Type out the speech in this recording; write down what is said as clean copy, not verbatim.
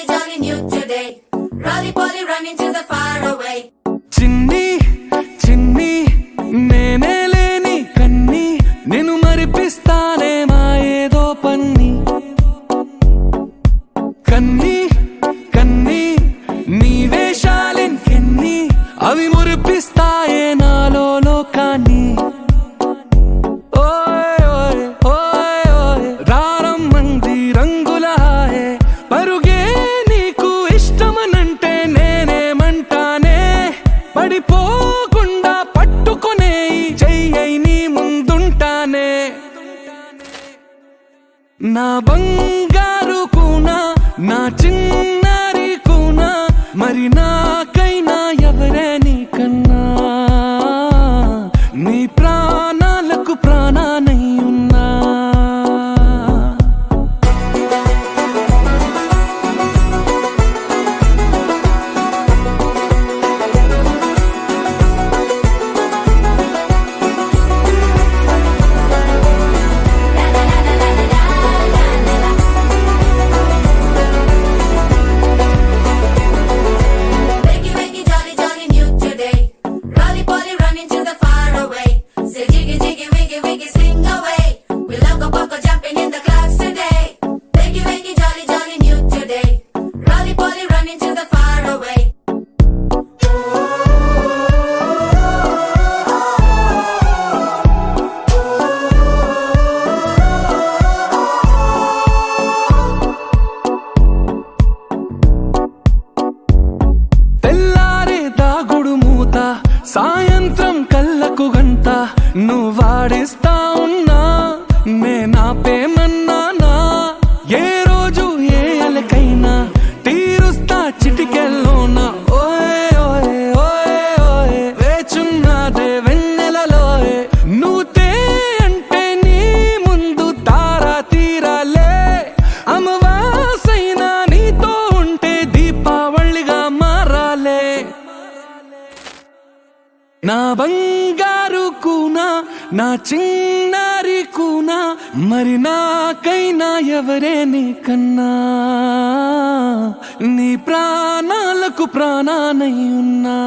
jolly, jolly new today. Rolly poly running to the far away. చిన్ని చిన్ని నేనే లేని కన్ని నేను మరిపిస్తానే మా ఏదో పన్ని కన్ని కన్ని నీ వేషాలెన్కెన్ని అవి మురిపిస్తాయే నాలో లోకాన్ని ఓయ్ ఓయ్ ఓయ్ ఓయ్ రారమ్మంది రంగుల హాయే పరుగే నీకు ఇష్టమనంటే నేనేమంటానే పడిపోకుండా పట్టుకునే చెయ్యై నీ ముందుంటానే నా బంగారు కూనా నా చిన్నారి కూనా మరి నాకైనా ఎవరే నీకన్నా నీ ప్రాణాలకు ప్రాణానై ఉన్నా Wakey, wakey, jolly, jolly new today. Rolly poly running to the far away. Say jiggy, jiggy, wiggy, wiggy, sing away. We loco poco jumping in the clouds today. Wakey, wakey, jolly, jolly new today. Rolly poly running to the far away. తెల్లారే దాగుడు మూత సాయంత్రం కళ్ళకు గంట నువ్వాడిస్తా ఉన్నా నేనాపేమన్నానా ఏ రోజు ఏ అలకైనా తీరుస్తా చిటికెల్లోనా ఓయ్ ఓయ్ ఓయ్ ఓయ్ వేచున్నదే వెన్నెలలోయే నువ్వుతే అంటే నీ ముందు తారా తీరాలే అమవాసైనా నీతో ఉంటే దీపావళిగా మారాలే నా బంగారు కూనా నా చిన్నారి కూనా మరి నాకైనా ఎవరే నీకన్నా నీ ప్రాణాలకు ప్రాణానై ఉన్నా